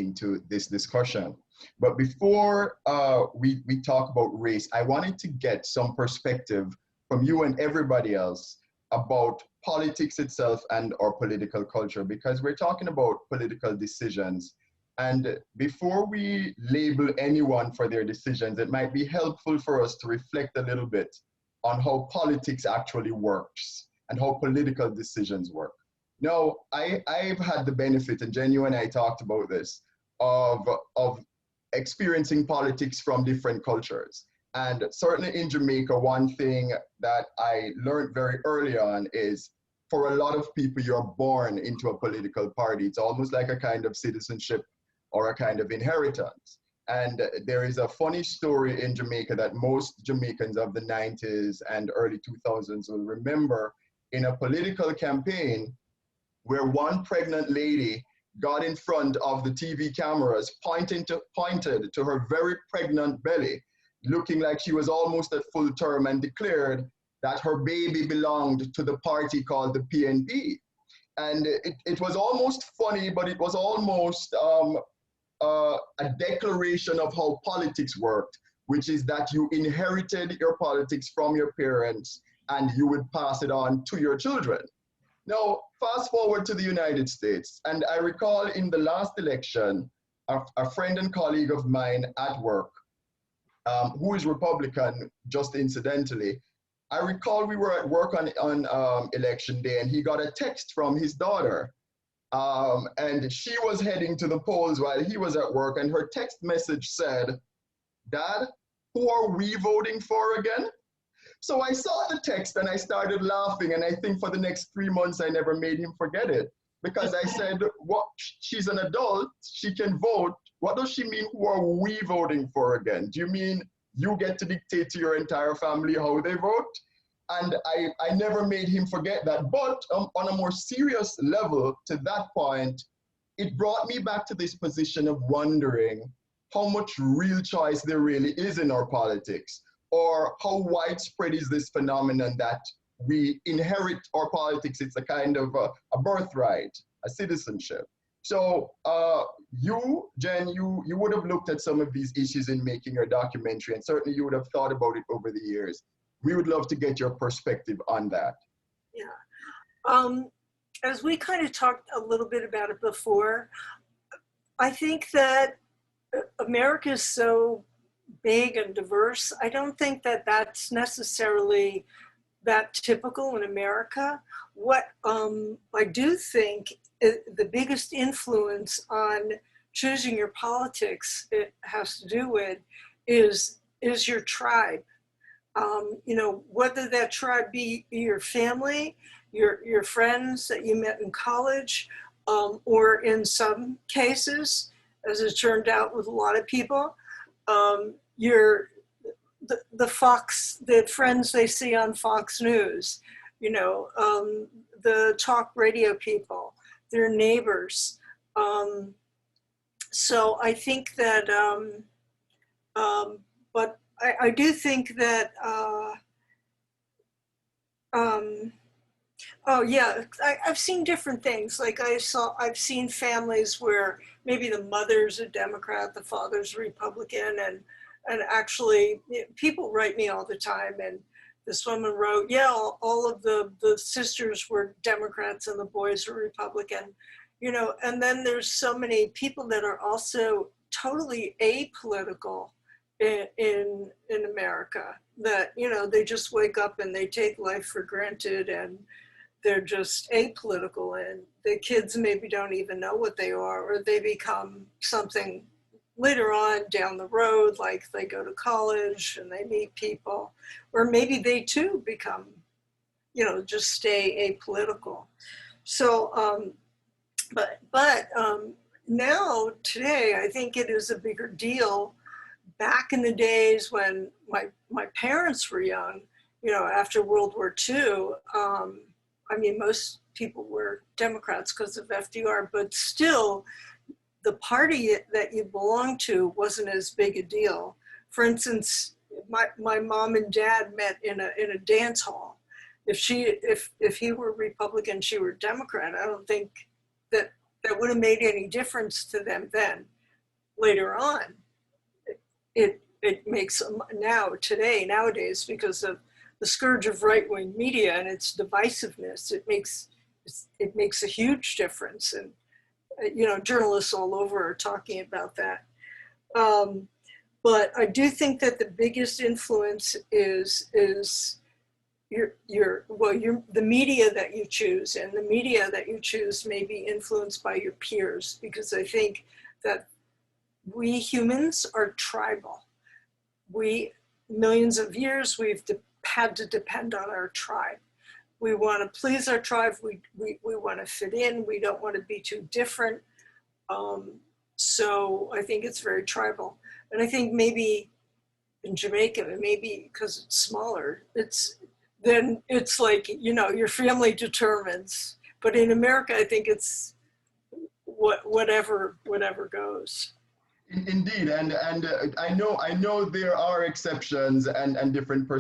into this discussion. But before we talk about race, I wanted to get some perspective from you and everybody else about politics itself and our political culture, because we're talking about political decisions. And before we label anyone for their decisions, it might be helpful for us to reflect a little bit on how politics actually works and how political decisions work. Now, I've had the benefit, and Jen, you and I talked about this, of experiencing politics from different cultures. And certainly in Jamaica, one thing that I learned very early on is for a lot of people, you're born into a political party. It's almost like a kind of citizenship or a kind of inheritance. And there is a funny story in Jamaica that most Jamaicans of the 90s and early 2000s will remember in a political campaign where one pregnant lady got in front of the TV cameras, pointed to her very pregnant belly, looking like she was almost at full term, and declared that her baby belonged to the party called the PNP. And it was almost funny, but it was almost a declaration of how politics worked, which is that you inherited your politics from your parents and you would pass it on to your children. Now, fast forward to the United States, and I recall in the last election, a friend and colleague of mine at work, who is Republican, just incidentally, I recall we were at work on election day, and he got a text from his daughter. And she was heading to the polls while he was at work, and her text message said, "Dad, who are we voting for again?" So I saw the text and I started laughing, and I think for the next 3 months I never made him forget it, because I said, "What? She's an adult, she can vote. What does she mean, who are we voting for again? Do you mean you get to dictate to your entire family how they vote?" And I never made him forget that. But on a more serious level, to that point, it brought me back to this position of wondering how much real choice there really is in our politics, or how widespread is this phenomenon that we inherit our politics. It's a kind of a birthright, a citizenship. So you, Jen, you would have looked at some of these issues in making your documentary, and certainly you would have thought about it over the years. We would love to get your perspective on that. Yeah. As we kind of talked a little bit about it before, I think that America is so big and diverse. I don't think that that's necessarily that typical in America. What I do think the biggest influence on choosing your politics it has to do with is your tribe. You know, whether that tribe be your family, your friends that you met in college, or in some cases, as it turned out with a lot of people, the friends they see on Fox News, you know, the talk radio people, their neighbors. So I think that, but I do think that, oh yeah, I've seen different things. Like I've seen families where maybe the mother's a Democrat, the father's a Republican, and actually people write me all the time, and this woman wrote, yeah, all of the sisters were Democrats and the boys were Republican, you know, and then there's so many people that are also totally apolitical in America, that, you know, they just wake up and they take life for granted and they're just apolitical, and the kids maybe don't even know what they are, or they become something later on down the road, like they go to college and they meet people, or maybe they too become, you know, just stay apolitical. So, but now today, I think it is a bigger deal. Back in the days when my parents were young, you know, after World War II, I mean, most people were Democrats because of FDR, but still, the party that you belonged to wasn't as big a deal. For instance, my mom and dad met in a dance hall. If he were Republican, she were Democrat, I don't think that that would have made any difference to them then. Later on, it makes them nowadays, because of the scourge of right-wing media and its divisiveness, it makes a huge difference. And journalists all over are talking about that. But I do think that the biggest influence is the media that you choose, and the media that you choose may be influenced by your peers, because I think that we humans are tribal. Millions of years, we've had to depend on our tribe. We want to please our tribe. We want to fit in. We don't want to be too different. So I think it's very tribal. And I think maybe in Jamaica, maybe because it's smaller, it's like, your family determines. But in America, I think it's whatever goes. Indeed, and I know there are exceptions and different perspectives.